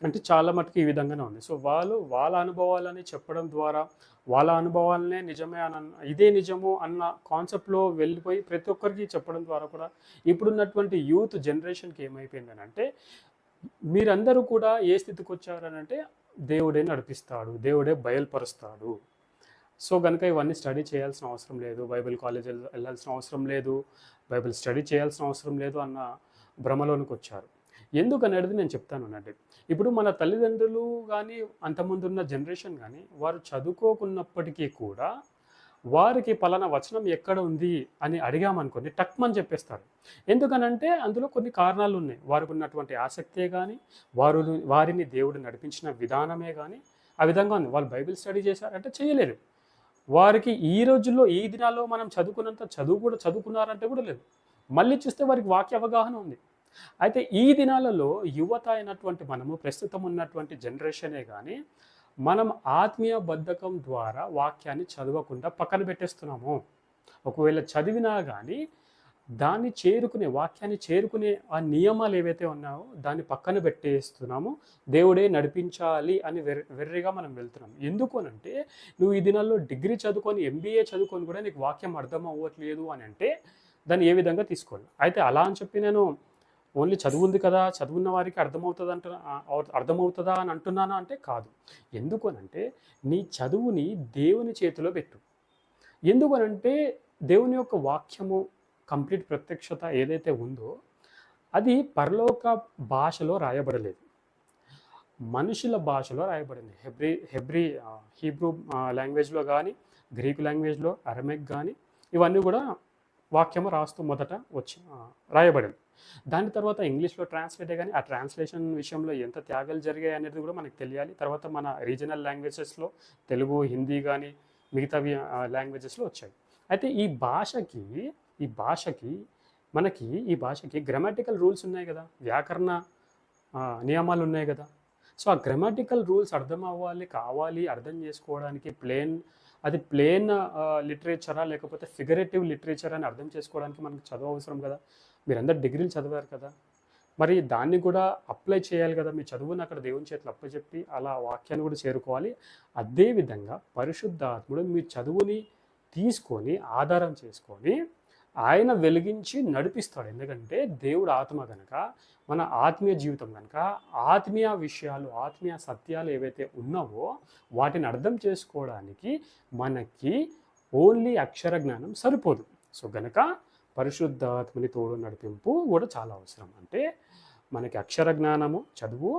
అంటే చాలా మటుకు ఈ విధంగానే ఉంది. సో, వాళ్ళు వాళ్ళ అనుభవాలని చెప్పడం ద్వారా, వాళ్ళ అనుభవాలనే నిజమే ఇదే నిజము అన్న కాన్సెప్ట్‌లో వెళ్ళిపోయి ప్రతి ఒక్కరికి చెప్పడం ద్వారా కూడా ఇప్పుడున్నటువంటి యూత్ జనరేషన్‌కి ఏమైపోయిందనంటే, మీరందరూ కూడా ఏ స్థితికొచ్చారనంటే, దేవుడే నడిపిస్తాడు, దేవుడే బయలుపరుస్తాడు. సో, గనుక ఇవన్నీ స్టడీ చేయాల్సిన అవసరం లేదు. బైబిల్ కాలేజ్ ఎళ్ళాల్సిన అవసరం లేదు. బైబిల్ స్టడీ చేయాల్సిన అవసరం లేదు అన్న భ్రమలోనికొచ్చారు. ఎందుకనేది నేను చెప్తానునండి. ఇప్పుడు మన తల్లిదండ్రులు గానీ, అంతకుముందున్న జనరేషన్ గానీ, వారు చదువుకోకున్నప్పటికీ కూడా, వారికి పలానా వచనం ఎక్కడ ఉంది అని అడిగామనుకోండి టక్‌మని చెప్పేస్తారు. ఎందుకనంటే అందులో కొన్ని కారణాలున్నాయి. వారికున్నటువంటి ఆసక్తే గానీ, వారిని దేవుడు నడిపించిన విధానమే గానీ, ఆ విధంగా ఉంది. వాళ్ళు బైబిల్ స్టడీ చేశారంటే చేయలేదు. వారికి ఈ రోజుల్లో, ఈ దినాల్లో మనం చదువుకున్నంత చదువు కూడా చదువుకున్నారంటే కూడా లేదు. మళ్ళీ చూస్తే వారికి వాక్య అవగాహన ఉంది. అయితే ఈ దినాలలో యువత అయినటువంటి మనము, ప్రస్తుతం ఉన్నటువంటి జనరేషనే గాని, మనం ఆత్మీయ బద్ధకం ద్వారా వాక్యాన్ని చదవకుండా పక్కన పెట్టేస్తున్నాము. ఒకవేళ చదివినా గాని, దాన్ని చేరుకునే వాక్యాన్ని చేరుకునే ఆ నియమాలు ఏవైతే ఉన్నాయో దాన్ని పక్కన పెట్టేస్తున్నాము. దేవుడే నడిపించాలి అని వెర్రిగా మనం వెళ్తున్నాం. ఎందుకు అనంటే, నువ్వు ఈ దినాల్లో డిగ్రీ చదువుకొని, ఎంబీఏ చదువుకొని కూడా నీకు వాక్యం అర్థం అవ్వట్లేదు అనంటే, దాన్ని ఏ విధంగా తీసుకోవాలి? అయితే అలా అని చెప్పి నేను ఓన్లీ చదువుంది కదా! చదువున్న వారికి అర్థమవుతదా అని అంటున్నానా అంటే కాదు. ఎందుకు అనంటే, నీ చదువుని దేవుని చేతిలో పెట్టు. ఎందుకు అనంటే, దేవుని యొక్క వాక్యము కంప్లీట్ ప్రత్యక్షత ఏదైతే ఉందో, అది పరలోక భాషలో రాయబడలేదు. మనుషుల భాషలో రాయబడింది. హీబ్రూ లాంగ్వేజ్‌లో గానీ, గ్రీకు లాంగ్వేజ్‌లో, అరమిక్ గానీ, ఇవన్నీ గూడా వాక్యము రాస్తూ మొదట రాయబడింది. దాని తర్వాత ఇంగ్లీష్‌లో ట్రాన్స్‌లేటే గానీ, ఆ ట్రాన్స్‌లేషన్ విషయంలో ఎంత త్యాగాలు జరిగాయనేది గూడా మనకు తెలియాలి. తర్వాత మన రీజనల్ లాంగ్వేజెస్‌లో తెలుగు, హిందీ గానీ, మిగతావి లాంగ్వేజెస్‌లో వచ్చాయి. అయితే ఈ భాషకి ఈ భాషకి గ్రామాటికల్ రూల్స్ ఉన్నాయి గదా! వ్యాకరణ నియమాలున్నాయి గదా! సో, ఆ గ్రామాటికల్ రూల్స్ కావాలి అర్థం జేసుకోవడానికి ప్లెయిన్ లిటరేచరా? లేకపోతే ఫిగరేటివ్ లిటరేచర్ అని అర్థం చేసుకోవడానికి మనకు చదువు అవసరం గదా! మీరందరూ డిగ్రీలు చదివారు కదా! మరి దాన్ని కూడా అప్లై చేయాలి గదా! మీ చదువుని అక్కడ దేవుని చేతిలో అప్పజెప్పి, అలా వాక్యాన్ని కూడా చేరుకోవాలి. అదే విధంగా పరిశుద్ధాత్ముడు మీ చదువుని తీసుకొని, ఆధారం చేసుకొని, ఆయన వెలిగించి నడిపిస్తాడు. ఎందుకంటే దేవుడు ఆత్మ గనక, మన ఆత్మీయ జీవితం గనక, ఆత్మీయ విషయాలు, ఆత్మీయ సత్యాలు ఏవైతే ఉన్నావో, వాటిని అర్థం చేసుకోవడానికి మనకి ఓన్లీ అక్షర జ్ఞానం సరిపోదు. సో, గనక పరిశుద్ధాత్మని తోడు నడిపింపు కూడా చాలా అవసరం. అంటే మనకి అక్షర జ్ఞానము, చదువు